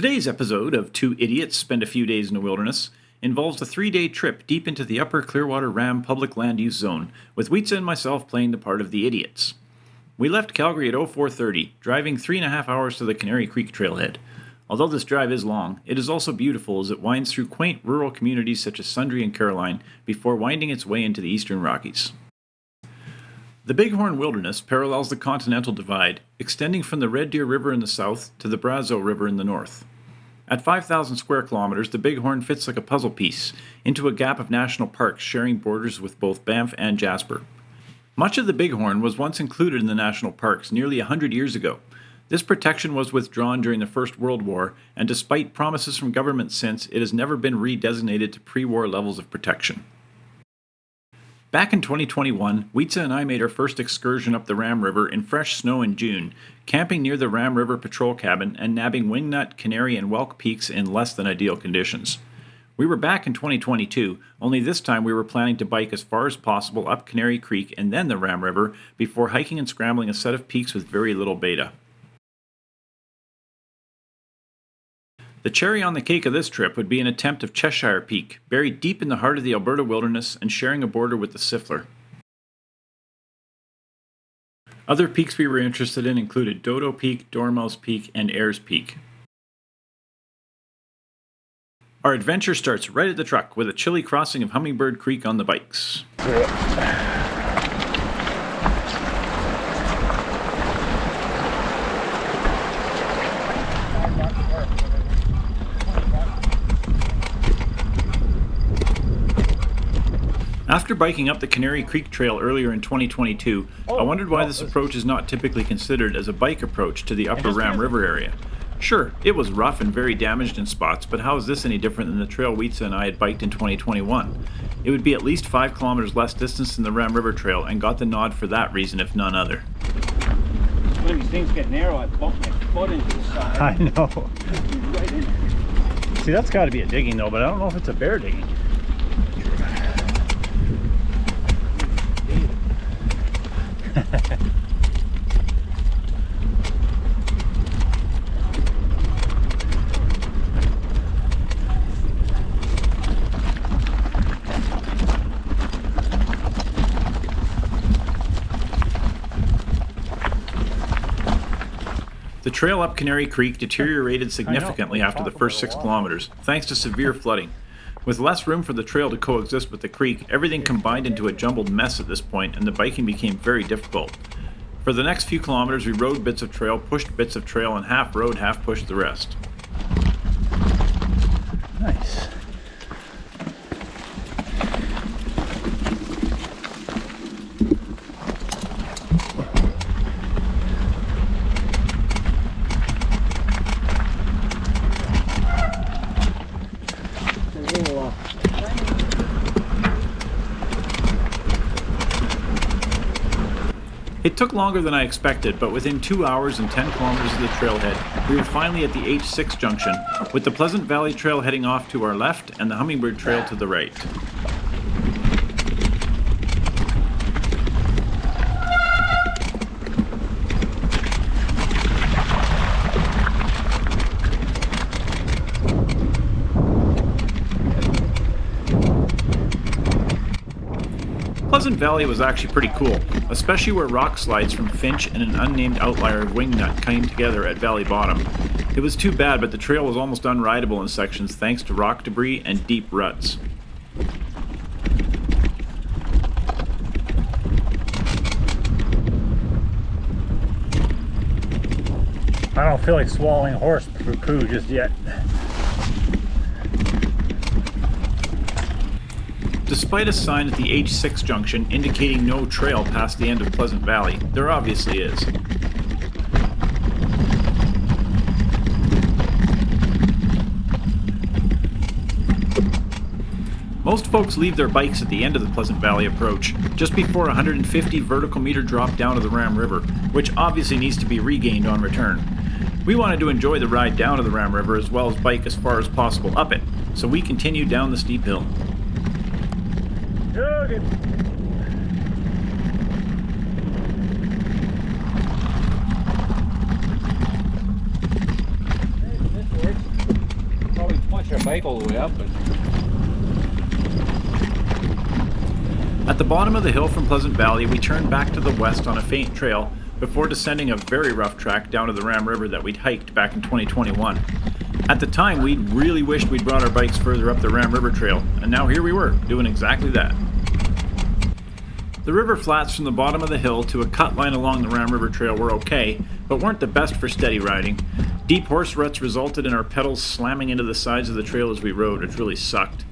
Today's episode of Two Idiots Spend a Few Days in the Wilderness involves a 3-day trip deep into the Upper Clearwater Ram Public Land Use Zone, with Wietze and myself playing the part of the idiots. We left Calgary at 04:30, driving 3.5 hours to the Canary Creek trailhead. Although this drive is long, it is also beautiful as it winds through quaint rural communities such as Sundre and Caroline before winding its way into the eastern Rockies. The Bighorn Wilderness parallels the Continental Divide, extending from the Red Deer River in the south to the Brazeau River in the north. At 5,000 square kilometers, the Bighorn fits like a puzzle piece into a gap of national parks sharing borders with both Banff and Jasper. Much of the Bighorn was once included in the national parks nearly 100 years ago. This protection was withdrawn during the First World War, and despite promises from governments since, it has never been redesignated to pre-war levels of protection. Back in 2021, Wietze and I made our first excursion up the Ram River in fresh snow in June, camping near the Ram River Patrol Cabin and nabbing Wingnut, Canary, and Welk Peaks in less than ideal conditions. We were back in 2022, only this time we were planning to bike as far as possible up Canary Creek and then the Ram River before hiking and scrambling a set of peaks with very little beta. The cherry on the cake of this trip would be an attempt of Cheshire Peak, buried deep in the heart of the Alberta wilderness and sharing a border with the Siffler. Other peaks we were interested in included Dodo Peak, Dormouse Peak, and Heirs Peak. Our adventure starts right at the truck with a chilly crossing of Hummingbird Creek on the bikes. After biking up the Canary Creek Trail earlier in 2022, I wondered why this approach is not typically considered as a bike approach to the Upper Ram River area. Sure, it was rough and very damaged in spots, but how is this any different than the trail Wietze and I had biked in 2021? It would be at least 5 kilometers less distance than the Ram River Trail, and got the nod for that reason if none other. When these things get narrow, I bump my foot into the side. I know. Right in. See, that's got to be a digging though, but I don't know if it's a bear digging. The trail up Canary Creek deteriorated significantly after the first 6 kilometers, thanks to severe flooding. With less room for the trail to coexist with the creek, everything combined into a jumbled mess at this point, and the biking became very difficult. For the next few kilometers, we rode bits of trail, pushed bits of trail, and half rode, half pushed the rest. Nice. It took longer than I expected, but within 2 hours and 10 kilometers of the trailhead, we were finally at the H6 junction, with the Pleasant Valley Trail heading off to our left and the Hummingbird Trail to the right. Pleasant Valley was actually pretty cool, especially where rock slides from Finch and an unnamed outlier of Wingnut came together at Valley Bottom. It was too bad, but the trail was almost unrideable in sections thanks to rock debris and deep ruts. I don't feel like swallowing horse poo just yet. Despite a sign at the H6 junction indicating no trail past the end of Pleasant Valley, there obviously is. Most folks leave their bikes at the end of the Pleasant Valley approach, just before a 150 vertical meter drop down to the Ram River, which obviously needs to be regained on return. We wanted to enjoy the ride down to the Ram River as well as bike as far as possible up it, so we continued down the steep hill. Good. This works. the bike all the way up. At the bottom of the hill from Pleasant Valley, we turned back to the west on a faint trail before descending a very rough track down to the Ram River that we'd hiked back in 2021. At the time, we'd really wished we'd brought our bikes further up the Ram River Trail, and now here we were, doing exactly that. The river flats from the bottom of the hill to a cut line along the Ram River Trail were okay, but weren't the best for steady riding. Deep horse ruts resulted in our pedals slamming into the sides of the trail as we rode, which really sucked.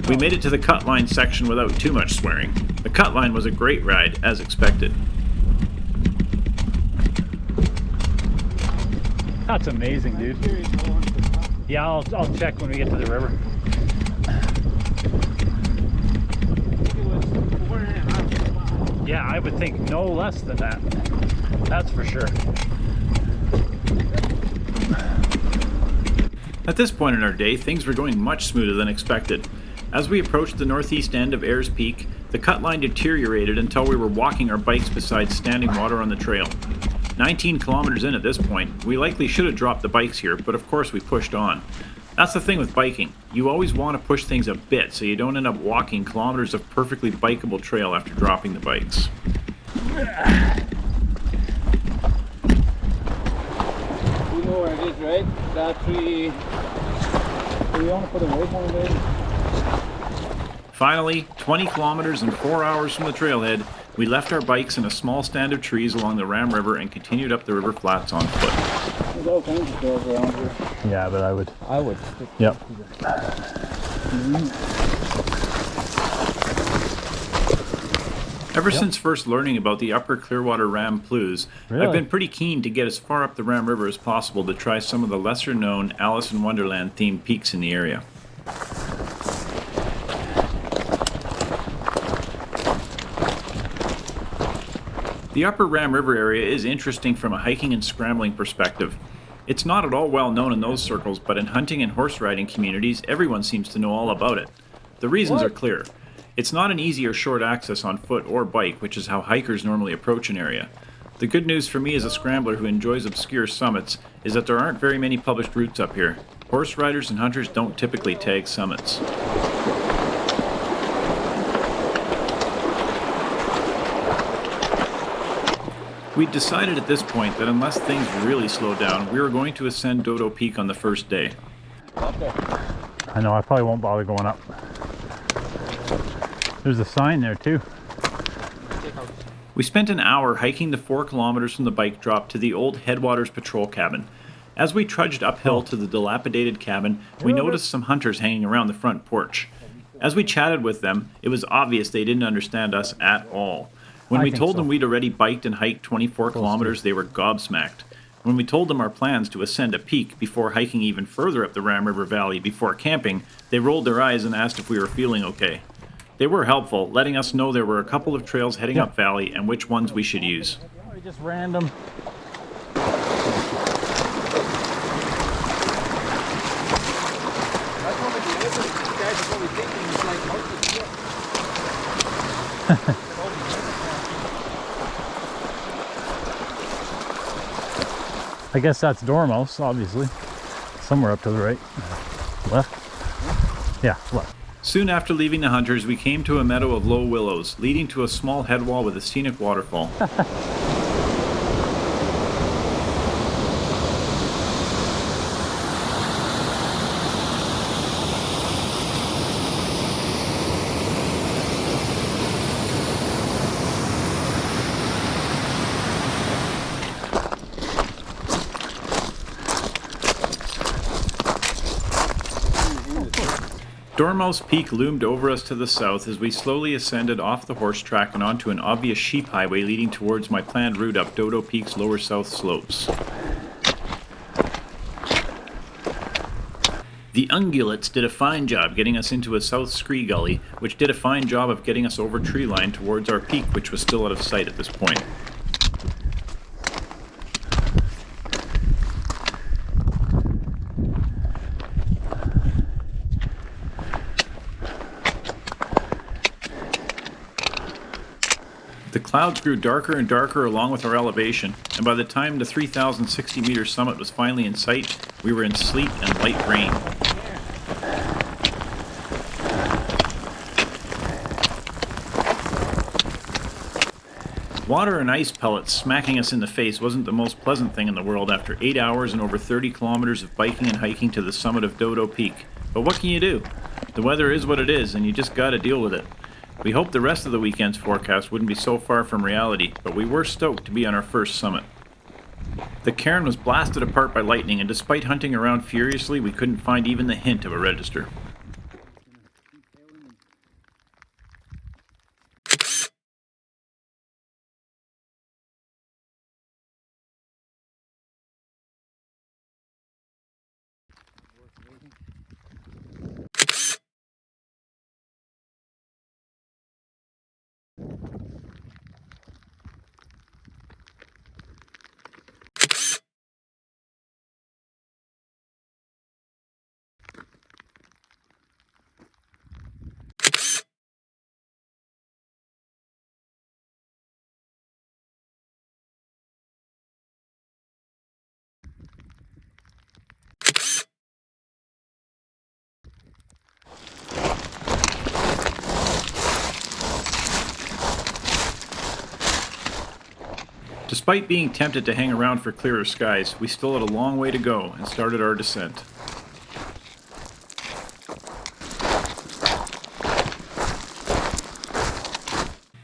We made it to the cut line section without too much swearing. The cut line was a great ride, as expected. That's amazing, dude. Yeah, I'll check when we get to the river. Yeah, I would think no less than that. That's for sure. At this point in our day, things were going much smoother than expected. As we approached the northeast end of Heirs Peak, the cut line deteriorated until we were walking our bikes beside standing water on the trail. 19 kilometers in at this point, we likely should have dropped the bikes here, but of course we pushed on. That's the thing with biking. You always want to push things a bit so you don't end up walking kilometers of perfectly bikeable trail after dropping the bikes. You know where it is, right? That tree. Do you want to put a waypoint in? Finally, 20 kilometers and 4 hours from the trailhead, we left our bikes in a small stand of trees along the Ram River and continued up the river flats on foot. There's all kinds of trails around here. Yeah, but I would. Stick Yep. Ever since first learning about the Upper Clearwater Ram Plues, Really? I've been pretty keen to get as far up the Ram River as possible to try some of the lesser known Alice in Wonderland themed peaks in the area. The Upper Ram River area is interesting from a hiking and scrambling perspective. It's not at all well known in those circles, but in hunting and horse riding communities, everyone seems to know all about it. The reasons are clear. It's not an easy or short access on foot or bike, which is how hikers normally approach an area. The good news for me as a scrambler who enjoys obscure summits is that there aren't very many published routes up here. Horse riders and hunters don't typically tag summits. We'd decided at this point that unless things really slowed down, we were going to ascend Dodo Peak on the first day. I know, I probably won't bother going up. There's a sign there too. We spent an hour hiking the 4 kilometers from the bike drop to the old Headwaters Patrol Cabin. As we trudged uphill to the dilapidated cabin, we noticed some hunters hanging around the front porch. As we chatted with them, it was obvious they didn't understand us at all. When we told them we'd already biked and hiked 24 kilometers, they were gobsmacked. When we told them our plans to ascend a peak before hiking even further up the Ram River Valley before camping, they rolled their eyes and asked if we were feeling okay. They were helpful, letting us know there were a couple of trails heading up valley and which ones we should use. Just random. I guess that's Dormouse, obviously. Somewhere up to the right. Left? Yeah, left. Soon after leaving the hunters, we came to a meadow of low willows, leading to a small headwall with a scenic waterfall. Dormouse Peak loomed over us to the south as we slowly ascended off the horse track and onto an obvious sheep highway leading towards my planned route up Dodo Peak's lower south slopes. The ungulates did a fine job getting us into a south scree gully, which did a fine job of getting us over tree line towards our peak, which was still out of sight at this point. The clouds grew darker and darker along with our elevation, and by the time the 3,060 meter summit was finally in sight, we were in sleet and light rain. Water and ice pellets smacking us in the face wasn't the most pleasant thing in the world after 8 hours and over 30 kilometers of biking and hiking to the summit of Dodo Peak. But what can you do? The weather is what it is, and you just gotta deal with it. We hoped the rest of the weekend's forecast wouldn't be so far from reality, but we were stoked to be on our first summit. The cairn was blasted apart by lightning, and despite hunting around furiously, we couldn't find even the hint of a register. Despite being tempted to hang around for clearer skies, we still had a long way to go and started our descent.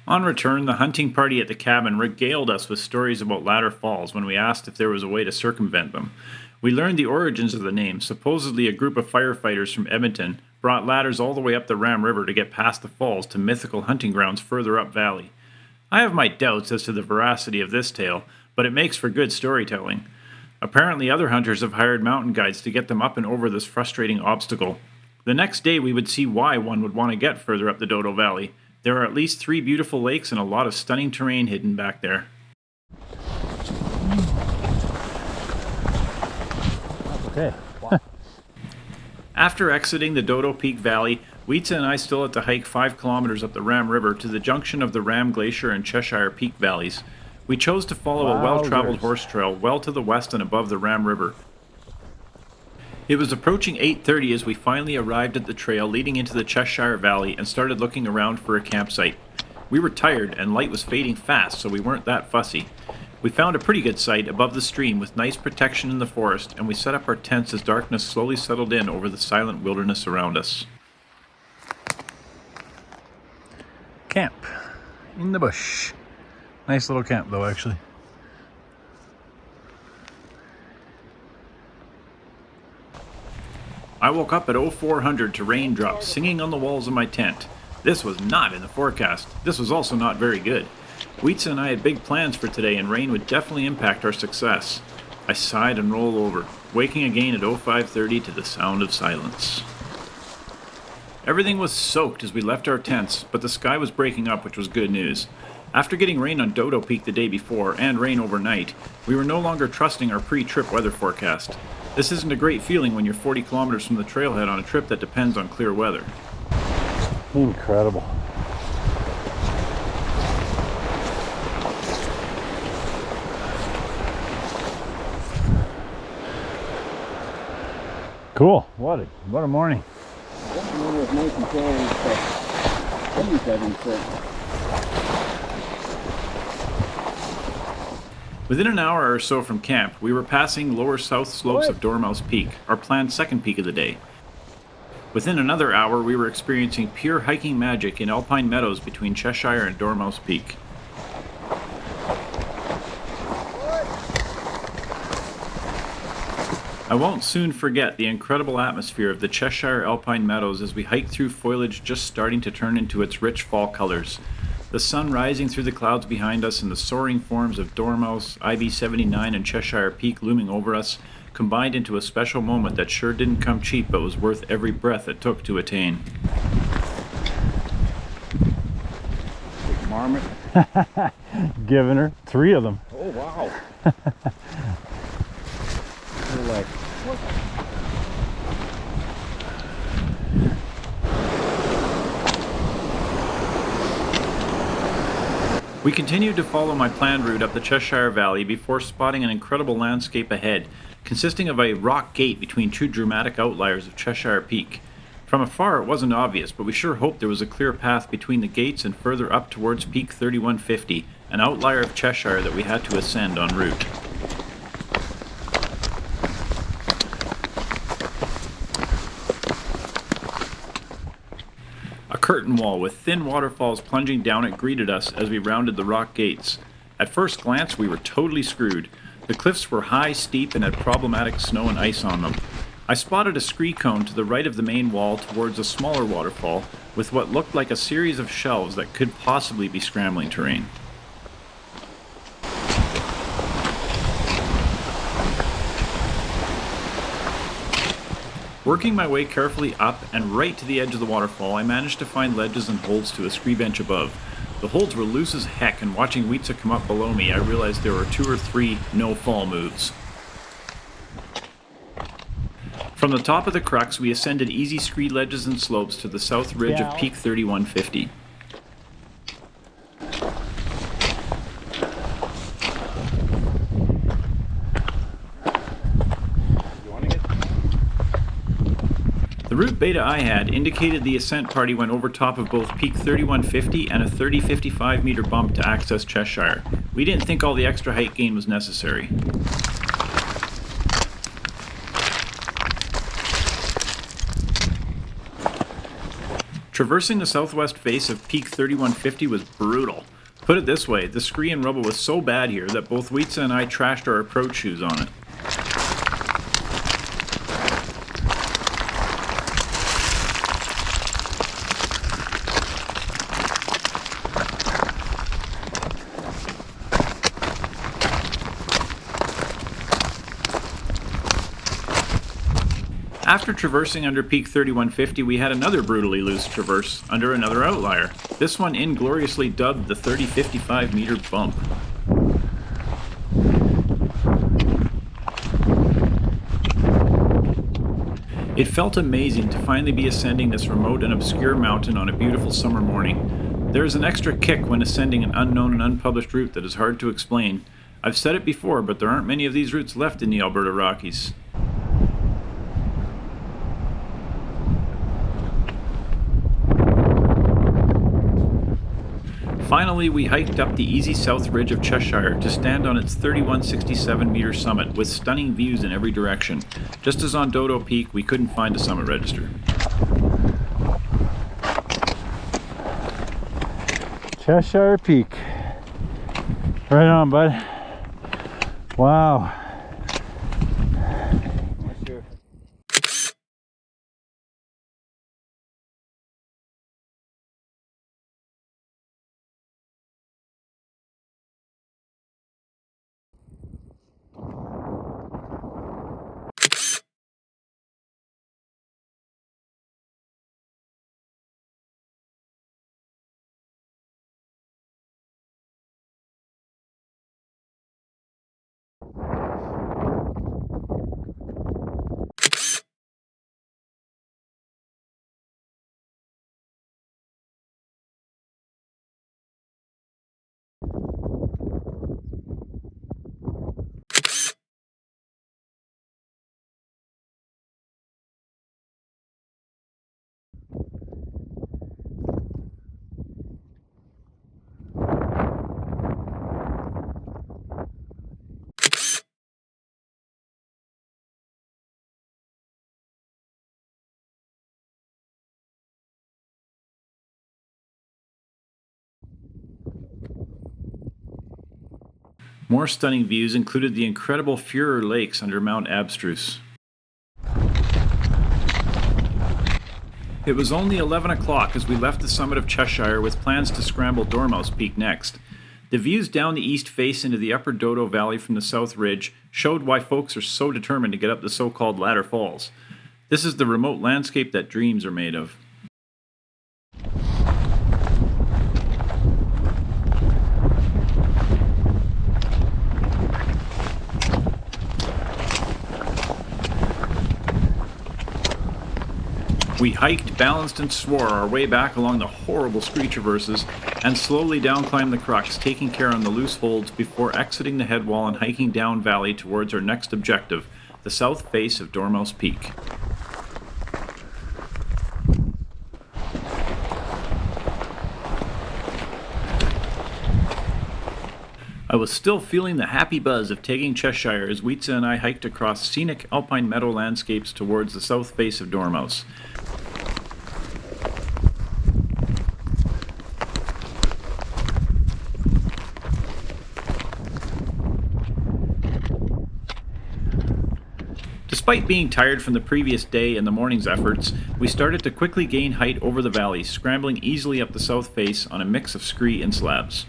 On return, the hunting party at the cabin regaled us with stories about ladder falls when we asked if there was a way to circumvent them. We learned the origins of the name. Supposedly a group of firefighters from Edmonton brought ladders all the way up the Ram River to get past the falls to mythical hunting grounds further up valley. I have my doubts as to the veracity of this tale, but it makes for good storytelling. Apparently other hunters have hired mountain guides to get them up and over this frustrating obstacle. The next day we would see why one would want to get further up the Dodo Valley. There are at least 3 beautiful lakes and a lot of stunning terrain hidden back there. Okay. After exiting the Dodo Peak Valley, Wietze and I still had to hike 5 kilometers up the Ram River to the junction of the Ram Glacier and Cheshire Peak valleys. We chose to follow a well-traveled horse trail well to the west and above the Ram River. It was approaching 8:30 as we finally arrived at the trail leading into the Cheshire Valley and started looking around for a campsite. We were tired and light was fading fast, so we weren't that fussy. We found a pretty good site above the stream with nice protection in the forest, and we set up our tents as darkness slowly settled in over the silent wilderness around us. Camp in the bush. Nice little camp though, actually. I woke up at 0400 to raindrops singing on the walls of my tent. This was not in the forecast. This was also not very good. Wietze and I had big plans for today, and rain would definitely impact our success. I sighed and rolled over, waking again at 0530 to the sound of silence. Everything was soaked as we left our tents, but the sky was breaking up, which was good news. After getting rain on Dodo Peak the day before, and rain overnight, we were no longer trusting our pre-trip weather forecast. This isn't a great feeling when you're 40 kilometers from the trailhead on a trip that depends on clear weather. Incredible. Cool. What a morning. This morning was nice and cold, but then you said insert. Within an hour or so from camp, we were passing lower south slopes of Dormouse Peak, our planned second peak of the day. Within another hour, we were experiencing pure hiking magic in alpine meadows between Cheshire and Dormouse Peak. I won't soon forget the incredible atmosphere of the Cheshire alpine meadows as we hiked through foliage just starting to turn into its rich fall colors. The sun rising through the clouds behind us and the soaring forms of Dormouse, IB79 and Cheshire Peak looming over us combined into a special moment that sure didn't come cheap but was worth every breath it took to attain. Big marmot. Giving her 3 of them. Oh wow. They're like, what? We continued to follow my planned route up the Cheshire Valley before spotting an incredible landscape ahead, consisting of a rock gate between two dramatic outliers of Cheshire Peak. From afar it wasn't obvious, but we sure hoped there was a clear path between the gates and further up towards Peak 3150, an outlier of Cheshire that we had to ascend en route. A curtain wall with thin waterfalls plunging down it greeted us as we rounded the rock gates. At first glance, we were totally screwed. The cliffs were high, steep, and had problematic snow and ice on them. I spotted a scree cone to the right of the main wall towards a smaller waterfall with what looked like a series of shelves that could possibly be scrambling terrain. Working my way carefully up and right to the edge of the waterfall, I managed to find ledges and holds to a scree bench above. The holds were loose as heck, and watching Wietze come up below me, I realized there were 2 or 3 no-fall moves. From the top of the crux, we ascended easy scree ledges and slopes to the south ridge of Peak 3150. The route beta I had indicated the ascent party went over top of both Peak 3150 and a 30-55 meter bump to access Cheshire. We didn't think all the extra height gain was necessary. Traversing the southwest face of Peak 3150 was brutal. Put it this way, the scree and rubble was so bad here that both Wietze and I trashed our approach shoes on it. After traversing under Peak 3150, we had another brutally loose traverse under another outlier, this one ingloriously dubbed the 30-55 meter bump. It felt amazing to finally be ascending this remote and obscure mountain on a beautiful summer morning. There is an extra kick when ascending an unknown and unpublished route that is hard to explain. I've said it before, but there aren't many of these routes left in the Alberta Rockies. Finally, we hiked up the easy south ridge of Cheshire to stand on its 3167 meter summit with stunning views in every direction. Just as on Dodo Peak, we couldn't find a summit register. Cheshire Peak. Right on, bud. Wow. More stunning views included the incredible Furor Lakes under Mount Abstruse. It was only 11 o'clock as we left the summit of Cheshire with plans to scramble Dormouse Peak next. The views down the east face into the upper Dodo Valley from the south ridge showed why folks are so determined to get up the so-called ladder falls. This is the remote landscape that dreams are made of. We We hiked, balanced, and swore our way back along the horrible scree traverses, and slowly down-climbed the crux, taking care on the loose holds before exiting the head wall and hiking down valley towards our next objective, the south face of Dormouse Peak. I was still feeling the happy buzz of taking Cheshire as Wietze and I hiked across scenic alpine meadow landscapes towards the south face of Dormouse. Despite being tired from the previous day and the morning's efforts, we started to quickly gain height over the valley, scrambling easily up the south face on a mix of scree and slabs.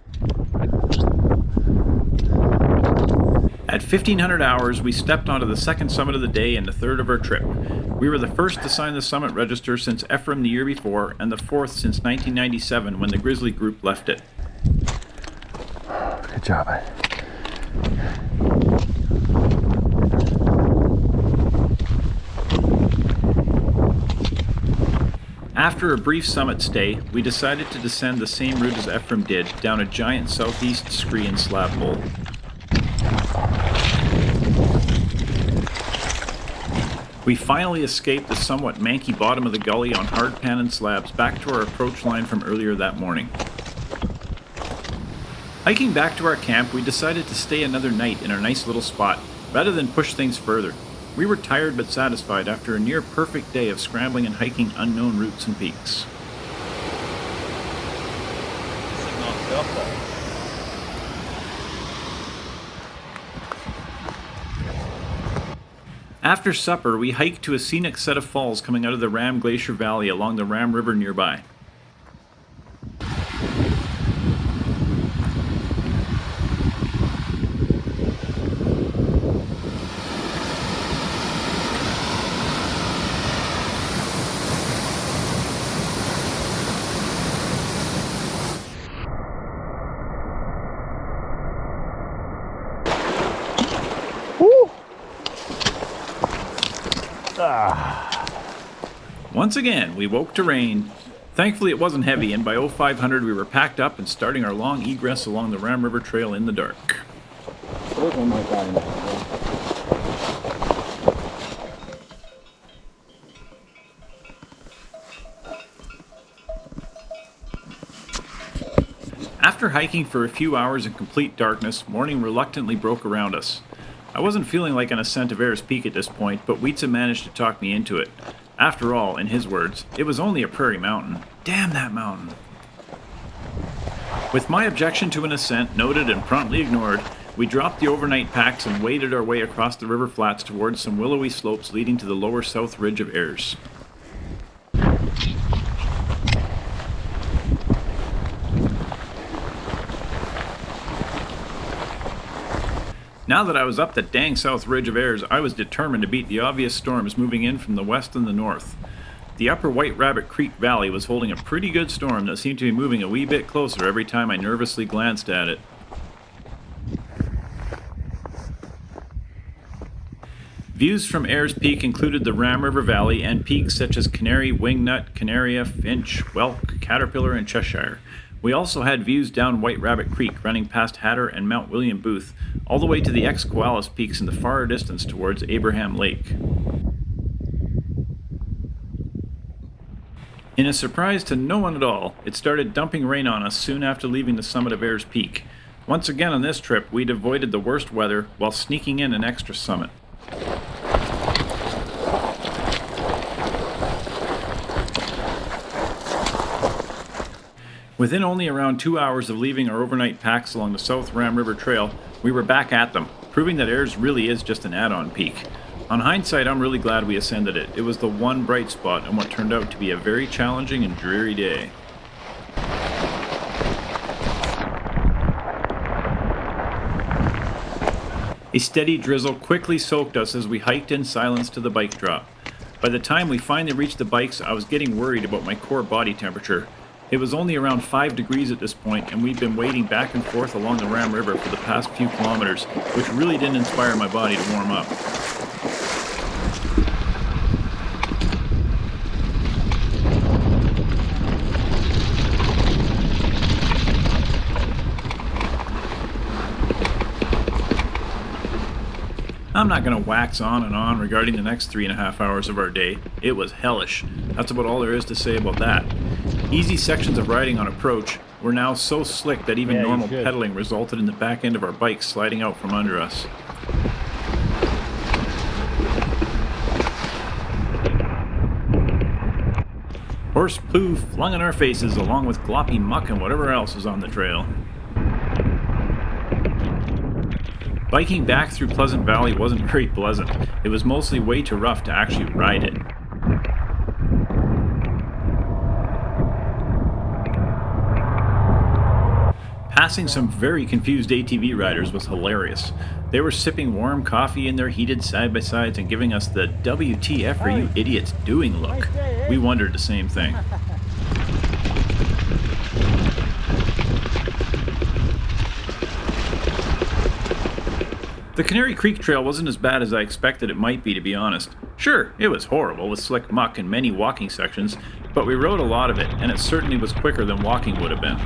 At 1500 hours, we stepped onto the second summit of the day and the third of our trip. We were the first to sign the summit register since Ephraim the year before, and the fourth since 1997 when the Grizzly group left it. Good job. After a brief summit stay, we decided to descend the same route as Ephraim did, down a giant southeast scree and slab bowl. We finally escaped the somewhat manky bottom of the gully on hard pan and slabs back to our approach line from earlier that morning. Hiking back to our camp, we decided to stay another night in our nice little spot, rather than push things further. We were tired but satisfied after a near perfect day of scrambling and hiking unknown routes and peaks. After supper, we hiked to a scenic set of falls coming out of the Ram Glacier Valley along the Ram River nearby. Once again, we woke to rain. Thankfully it wasn't heavy, and by 0500 we were packed up and starting our long egress along the Ram River Trail in the dark. After hiking for a few hours in complete darkness, morning reluctantly broke around us. I wasn't feeling like an ascent of Heirs Peak at this point, but Wietze managed to talk me into it. After all, in his words, it was only a prairie mountain. Damn that mountain! With my objection to an ascent noted and promptly ignored, we dropped the overnight packs and waded our way across the river flats towards some willowy slopes leading to the lower south ridge of Heirs. Now that I was up the dang south ridge of Heirs, I was determined to beat the obvious storms moving in from the west and the north. The upper White Rabbit Creek Valley was holding a pretty good storm that seemed to be moving a wee bit closer every time I nervously glanced at it. Views from Heirs Peak included the Ram River Valley and peaks such as Canary, Wingnut, Canaria, Finch, Whelk, Caterpillar, and Cheshire. We also had views down White Rabbit Creek running past Hatter and Mount William Booth, all the way to the ex-Koalas peaks in the far distance towards Abraham Lake. In a surprise to no one at all, it started dumping rain on us soon after leaving the summit of Heirs Peak. Once again on this trip, we'd avoided the worst weather while sneaking in an extra summit. Within only around 2 hours of leaving our overnight packs along the South Ram River Trail, we were back at them, proving that Heirs really is just an add-on peak. On hindsight, I'm really glad we ascended it. It was the one bright spot in what turned out to be a very challenging and dreary day. A steady drizzle quickly soaked us as we hiked in silence to the bike drop. By the time we finally reached the bikes, I was getting worried about my core body temperature. It was only around 5 degrees at this point, and we'd been wading back and forth along the Ram River for the past few kilometers, which really didn't inspire my body to warm up. I'm not going to wax on and on regarding the next 3.5 hours of our day. It was hellish. That's about all there is to say about that. Easy sections of riding on approach were now so slick that even Yeah, you normal should. pedaling resulted in the back end of our bike sliding out from under us. Horse poo flung in our faces along with gloppy muck and whatever else was on the trail. Biking back through Pleasant Valley wasn't very pleasant. It was mostly way too rough to actually ride it. Passing some very confused ATV riders was hilarious. They were sipping warm coffee in their heated side-by-sides and giving us the WTF are you idiots doing look. We wondered the same thing. The Canary Creek Trail wasn't as bad as I expected it might be, to be honest. Sure, it was horrible with slick muck and many walking sections, but we rode a lot of it, and it certainly was quicker than walking would have been.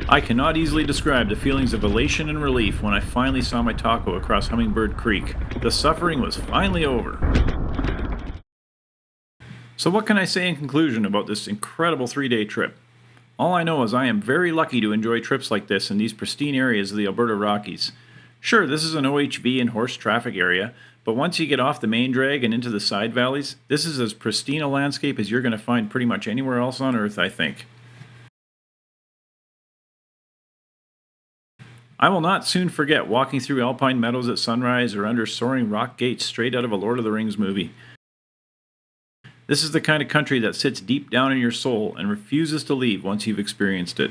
I cannot easily describe the feelings of elation and relief when I finally saw my taco across Hummingbird Creek. The suffering was finally over. So what can I say in conclusion about this incredible 3-day trip? All I know is I am very lucky to enjoy trips like this in these pristine areas of the Alberta Rockies. Sure, this is an OHV and horse traffic area, but once you get off the main drag and into the side valleys, this is as pristine a landscape as you're going to find pretty much anywhere else on Earth, I think. I will not soon forget walking through alpine meadows at sunrise or under soaring rock gates straight out of a Lord of the Rings movie. This is the kind of country that sits deep down in your soul and refuses to leave once you've experienced it.